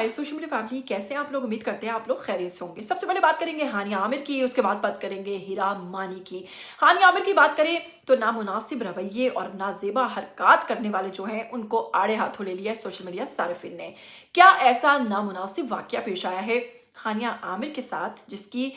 My social media family, कैसे हैं आप लोग? उम्मीद करते हैं आप लोग खैरियत से होंगे। सबसे पहले बात करेंगे हानिया आमिर की, उसके बाद बात करेंगे हीरा मानी की। हानिया आमिर की बात करें तो नामुनासिब रवैये और नाजेबा हरकत करने वाले जो हैं उनको आड़े हाथों ले लिया है सोशल मीडिया सारिफिन ने। क्या ऐसा नामुनासिब वाकया पेश आया है हानिया आमिर के साथ, जिसकी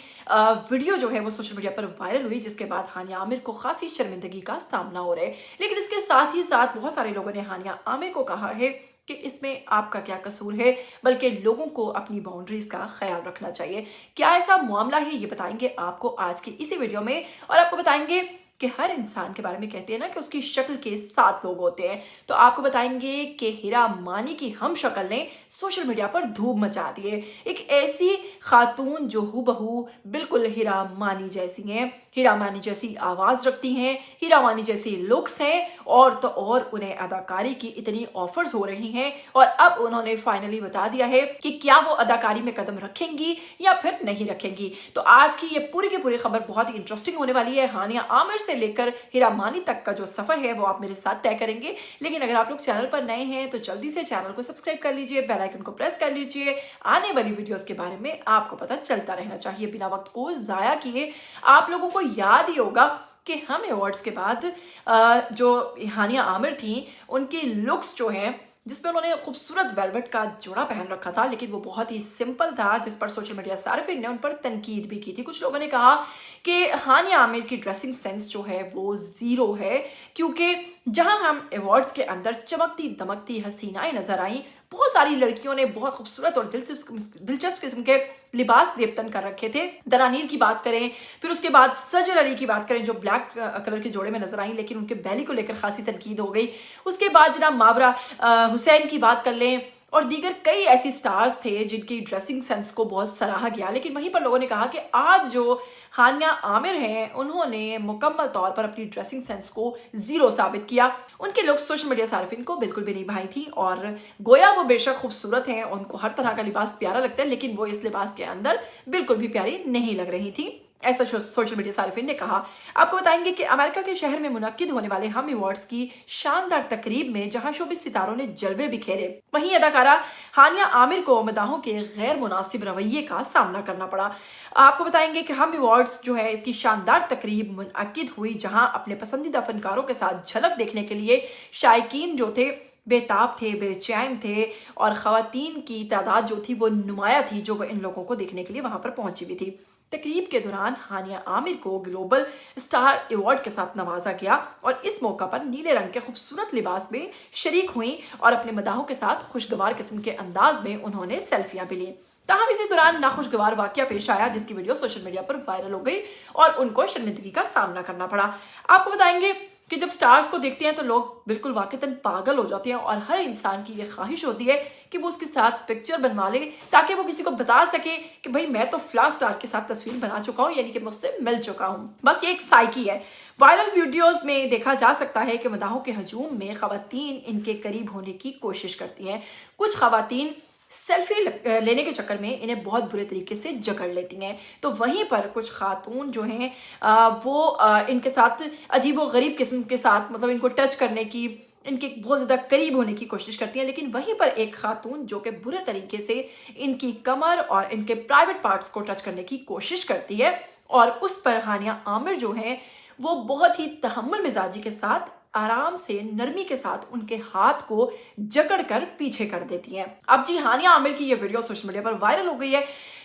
वीडियो जो है वो सोशल मीडिया पर वायरल हुई, जिसके बाद हानिया आमिर को खासी शर्मिंदगी का सामना हो रहा है। लेकिन इसके साथ ही साथ बहुत सारे लोगों ने हानिया आमिर को कहा है कि इसमें आपका क्या कसूर है, बल्कि लोगों को अपनी बाउंड्रीज का ख्याल रखना चाहिए। क्या ऐसा मामला है, ये बताएंगे आपको आज की इसी वीडियो में। और आपको बताएंगे कि हर इंसान के बारे में कहते हैं ना कि उसकी शक्ल के 7 लोग होते हैं, तो आपको बताएंगे कि हीरा मानी की हम शक्ल ने सोशल मीडिया पर धूम मचा दी है। एक ऐसी खातून जो हूबहू बिल्कुल हीरा मानी जैसी हैं, हीरा मानी जैसी आवाज रखती हैं, हीरा मानी जैसी लुक्स हैं, और तो और उन्हें अदाकारी की इतनी ऑफर्स हो रही हैं, और अब उन्होंने फाइनली बता दिया है कि क्या वो अदाकारी में कदम रखेंगी या फिर नहीं रखेंगी। तो आज की ये पूरी की पूरी खबर बहुत ही इंटरेस्टिंग होने वाली है। हानिया आमिर से लेकर हीरा मानी तक का जो सफर है वो आप मेरे साथ तय करेंगे। लेकिन अगर आप लोग चैनल पर नए हैं तो जल्दी से चैनल को सब्सक्राइब कर लीजिए, बेल आइकन को प्रेस कर लीजिए। आने वाली वीडियोस के बारे में आपको पता चलता रहना चाहिए बिना वक्त को जाया किए। आप लोगों को याद ही होगा कि हम अवार्ड्स के बाद जो हानिया आमिर थी उनकी लुक्स जो हैं, जिसमें उन्होंने खूबसूरत वेलवेट का जोड़ा पहन रखा था, लेकिन वो बहुत ही सिंपल था, जिस पर सोशल मीडिया सारिफिन ने उन पर तनकीद भी की थी। कुछ लोगों ने कहा कि हानिया आमिर की ड्रेसिंग सेंस जो है वो जीरो है, क्योंकि जहां हम अवार्ड्स के अंदर चमकती दमकती हसीनाएं नजर आई, बहुत सारी लड़कियों ने बहुत खूबसूरत और दिलचस्प किस्म के लिबास जेबतन कर रखे थे। दरानीर की बात करें, फिर उसके बाद सजल अली की बात करें जो ब्लैक कलर के जोड़े में नजर आई, लेकिन उनके बैली को लेकर खासी तनकीद हो गई। उसके बाद जनाब मावरा हुसैन की बात कर लें, और दीगर कई ऐसी स्टार्स थे जिनकी ड्रेसिंग सेंस को बहुत सराहा गया। लेकिन वहीं पर लोगों ने कहा कि आज जो हानिया आमिर हैं उन्होंने मुकम्मल तौर पर अपनी ड्रेसिंग सेंस को जीरो साबित किया। उनके लुक्स सोशल मीडिया सारिफिन को बिल्कुल भी नहीं भाई थी, और गोया वो बेशक खूबसूरत हैं, उनको हर तरह का लिबास प्यारा लगता है, लेकिन वो इस लिबास के अंदर बिल्कुल भी प्यारी नहीं लग रही थी, ऐसा सोशल मीडिया सारिफिन ने कहा। आपको बताएंगे कि अमेरिका के शहर में मुनक्किद होने वाले हम अवार्ड्स की शानदार तकरीब में जहां शोबिस सितारों ने जलवे बिखेरे, वहीं अदाकारा हानिया आमिर को मदाहों के गैर मुनासिब रवैये का सामना करना पड़ा। आपको बताएंगे कि हम अवार्ड्स जो है इसकी शानदार तकरीब मुनक्किद हुई, जहां अपने पसंदीदा फनकारों के साथ झलक देखने के लिए शायकीन जो थे बेताब थे, बेचैन थे, और खवातीन की तादाद जो थी वो नुमाया थी, जो इन लोगों को देखने के लिए वहां पर पहुंची हुई थी। तकरीब के दौरान हानिया आमिर को ग्लोबल स्टार अवार्ड के साथ नवाजा गया, और इस मौका पर नीले रंग के खूबसूरत लिबास में शरीक हुई, और अपने मदाहों के साथ खुशगवार किस्म के अंदाज में उन्होंने सेल्फियां भी ली। ताहम इसी दौरान नाखुशगवार वाकया पेश आया, जिसकी वीडियो सोशल मीडिया पर वायरल हो गई और उनको शर्मिंदगी का सामना करना पड़ा। आपको बताएंगे कि जब स्टार्स को देखते हैं तो लोग बिल्कुल वाकईतन पागल हो जाते हैं, और हर इंसान की ये ख्वाहिश होती है कि वो उसके साथ पिक्चर बनवा ले, ताकि वो किसी को बता सके कि भाई मैं तो फ्ला स्टार के साथ तस्वीर बना चुका हूँ, यानी कि मैं उससे मिल चुका हूँ। बस ये एक साइकी है। वायरल वीडियोस में देखा जा सकता है कि मदाहों के हजूम में खवातीन इनके करीब होने की कोशिश करती हैं। कुछ खवातीन सेल्फी लेने के चक्कर में इन्हें बहुत बुरे तरीके से जकड़ लेती हैं, तो वहीं पर कुछ खातून जो हैं वो इनके साथ अजीब व गरीब किस्म के साथ, मतलब इनको टच करने की, इनके बहुत ज़्यादा करीब होने की कोशिश करती हैं। लेकिन वहीं पर एक खातून जो कि बुरे तरीके से इनकी कमर और इनके प्राइवेट पार्ट्स को टच करने की कोशिश करती है, और उस पर हानिया आमिर जो है वो बहुत ही तहम्मुल मिजाजी के साथ आराम से नरमी के साथ उनके हाथ को जकड़ कर पीछे कर देती हैं। अब जी हानिया आमिर की ये वीडियो सोशल मीडिया पर वायरल हो गई है,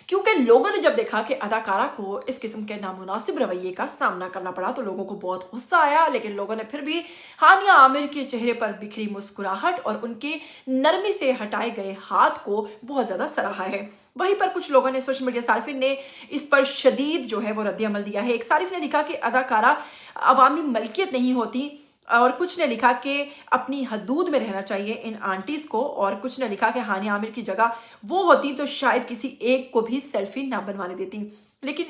क्योंकि लोगों ने जब देखा कि अदाकारा को इस किस्म के नामुनासिब रवैये का सामना करना पड़ा तो लोगों को बहुत गुस्सा आया। लेकिन लोगों ने फिर भी हानिया आमिर के चेहरे पर बिखरी मुस्कुराहट और उनके नरमी से हटाए गए हाथ को बहुत ज्यादा सराहा है। वहीं पर कुछ लोगों ने सोशल मीडिया सारिफिन ने इस पर शदीद जो है वो रद्द-ए-अमल दिया है। एक सारिफ ने लिखा कि अदाकारा अवामी मलकियत नहीं होती, और कुछ ने लिखा कि अपनी हदूद में रहना चाहिए इन आंटीज को, और कुछ ने लिखा कि हानिया आमिर की जगह वो होती तो शायद किसी एक को भी सेल्फी ना बनवाने देती। लेकिन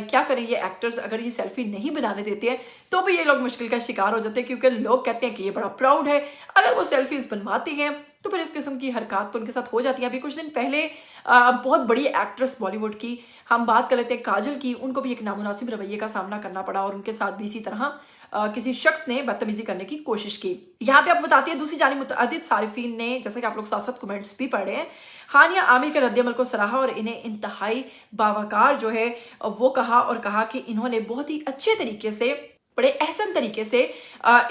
क्या करें, ये एक्टर्स अगर ये सेल्फी नहीं बनाने देते हैं तो भी ये लोग मुश्किल का शिकार हो जाते हैं, क्योंकि लोग कहते हैं कि ये बड़ा प्राउड है। अगर वो सेल्फीज बनवाते हैं तो फिर इस किस्म की हरकत तो उनके साथ हो जाती है। अभी कुछ दिन पहले बहुत बड़ी एक्ट्रेस बॉलीवुड की हम बात कर लेते हैं काजल की, उनको भी एक नामुनासिब रवैये का सामना करना पड़ा और उनके साथ भी इसी तरह किसी शख्स ने बदतमीजी करने की कोशिश की। यहाँ पे आप बताती है दूसरी जानिब मुतअद्दिद सारिफीन ने, जैसे कि आप लोग साथ साथ कमेंट्स भी पढ़ रहे हैं, हानिया आमिर के रद्द-ए-अमल को सराहा और इन्हें इंतहाई बावकार जो है वो कहा और कहा कि इन्होंने बहुत ही अच्छे तरीके से, बड़े अहसन तरीके से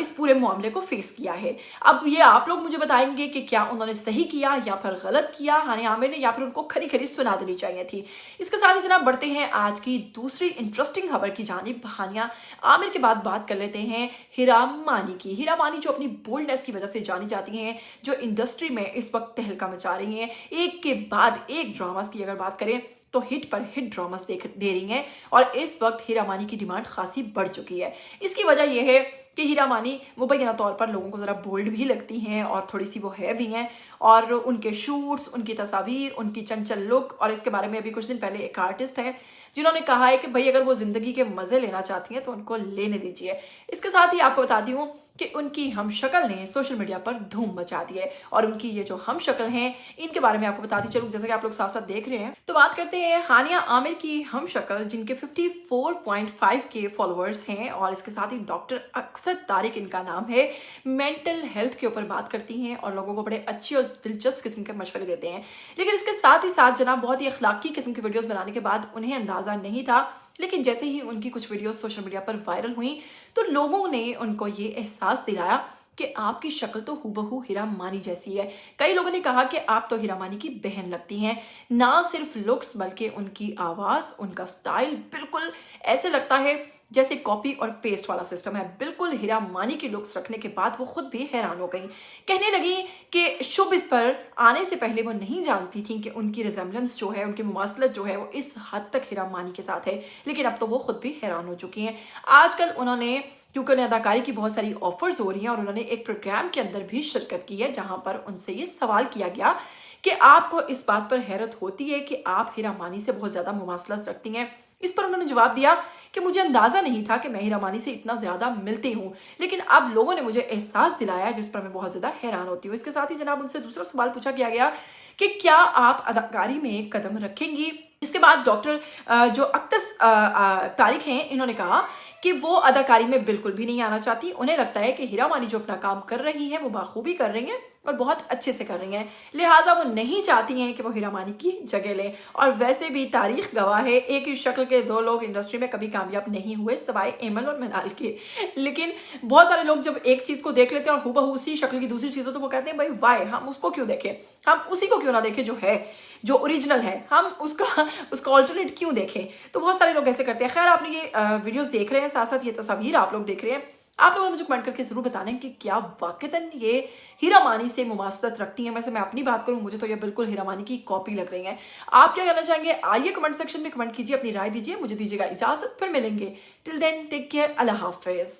इस पूरे मामले को फेस किया है। अब ये आप लोग मुझे बताएंगे कि क्या उन्होंने सही किया या फिर गलत किया हानिया आमिर ने, या फिर उनको खरी खरी सुना देनी चाहिए थी। इसके साथ ही जनाब बढ़ते हैं आज की दूसरी इंटरेस्टिंग खबर की जानिब। हानिया आमिर के बाद बात कर लेते हैं हीरा मानी की। हीरा मानी जो अपनी बोल्डनेस की वजह से जानी जाती हैं, जो इंडस्ट्री में इस वक्त तहलका मचा रही हैं, एक के बाद एक ड्रामास की अगर बात करें तो हिट पर हिट ड्रामास दे रही हैं और इस वक्त हीरा मानी की डिमांड खासी बढ़ चुकी है। इसकी वजह यह है कि हीरा मानी मुबैना तौर पर लोगों को ज़रा बोल्ड भी लगती हैं और थोड़ी सी वो है भी हैं, और उनके शूट्स, उनकी तस्वीर, उनकी चंचल लुक, और इसके बारे में अभी कुछ दिन पहले एक आर्टिस्ट है जिन्होंने कहा है कि भाई अगर वो ज़िंदगी के मज़े लेना चाहती हैं तो उनको लेने दीजिए। इसके साथ ही आपको बताती हूँ कि उनकी हम शक्ल ने सोशल मीडिया पर धूम मचा दी है, और उनकी ये जो हम शक्ल हैं इनके बारे में आपको बताती चलूँ, जैसे कि आप लोग साथ साथ देख रहे हैं। तो बात करते हैं हानिया आमिर की हम शक्ल, जिनके 54.5 के फॉलोअर्स हैं, और इसके साथ ही डॉक्टर अक्सर तारिक इनका नाम है। मेंटल हेल्थ के ऊपर बात करती हैं और लोगों को बड़े अच्छे और दिलचस्प किस्म के मशवरे देते हैं। लेकिन इसके साथ ही साथ जनाब बहुत ही अखलाकी किस्म की वीडियोस बनाने के बाद उन्हें अंदाजा नहीं था, लेकिन जैसे ही उनकी कुछ वीडियोस सोशल मीडिया पर वायरल हुई तो लोगों ने उनको ये एहसास दिलाया कि आपकी शक्ल तो हूबहू हीरा मानी जैसी है। कई लोगों ने कहा कि आप तो हीरा मानी की बहन लगती हैं। ना सिर्फ लुक्स बल्कि उनकी आवाज़, उनका स्टाइल बिल्कुल ऐसे लगता है जैसे कॉपी और पेस्ट वाला सिस्टम है। बिल्कुल हीरा मानी की लुक्स रखने के बाद वो खुद भी हैरान हो गई। कहने लगी कि शोबिस पर आने से पहले वो नहीं जानती थी कि उनकी रिजेम्बलेंस जो है, उनकी मुमासलत जो है वो इस हद तक हीरा मानी के साथ है, लेकिन अब तो वो खुद भी हैरान हो चुकी हैं। आजकल उन्होंने, क्योंकि उन्हें अदाकारी की बहुत सारी ऑफर्स हो रही हैं, और उन्होंने एक प्रोग्राम के अंदर भी शिरकत की है जहां पर उनसे ये सवाल किया गया कि आपको इस बात पर हैरत होती है कि आप हीरा मानी से बहुत ज़्यादा मुमासलत रखती हैं। इस पर उन्होंने जवाब दिया कि मुझे अंदाज़ा नहीं था कि मैं हीरा मानी से इतना ज़्यादा मिलती हूँ, लेकिन अब लोगों ने मुझे एहसास दिलाया जिस पर मैं बहुत ज़्यादा हैरान होती हूँ। इसके साथ ही जनाब उनसे दूसरा सवाल पूछा गया कि क्या आप अदाकारी में कदम रखेंगी। इसके बाद डॉक्टर जो अक्सर तारिक हैं, इन्होंने कहा कि वो अदाकारी में बिल्कुल भी नहीं आना चाहती। उन्हें लगता है कि हीरा मानी जो अपना काम कर रही हैं वो बाखूबी कर रही हैं और बहुत अच्छे से कर रही हैं, लिहाजा वो नहीं चाहती हैं कि वो हीरा मानी की जगह लें। और वैसे भी तारीख गवाह है, एक ही शक्ल के दो लोग इंडस्ट्री में कभी कामयाब नहीं हुए सिवाय एमल और मनाल के। लेकिन बहुत सारे लोग जब एक चीज़ को देख लेते हैं और हूबहू उसी शक्ल की दूसरी चीज़ हो तो वो कहते हैं भाई वाई, हम उसको क्यों देखें, हम उसी को क्यों ना देखें जो है, जो ओरिजिनल है, हम उसका ऑल्टरनेट क्यों देखें। तो बहुत सारे लोग ऐसे करते हैं। खैर, आपने ये वीडियोस देख रहे हैं, साथ साथ ये तस्वीर आप लोग देख रहे हैं, आप लोगों ने मुझे कमेंट करके जरूर बताना कि क्या वाकईतन ये हीरा मानी से मुमासलत रखती हैं। वैसे मैं अपनी बात करूं, मुझे तो ये बिल्कुल हीरा मानी की कॉपी लग रही है। आप क्या कहना चाहेंगे, आइए कमेंट सेक्शन में कमेंट कीजिए, अपनी राय दीजिए। मुझे दीजिएगा इजाजत, फिर मिलेंगे। टिल देन टेक केयर, अल्लाह हाफिज।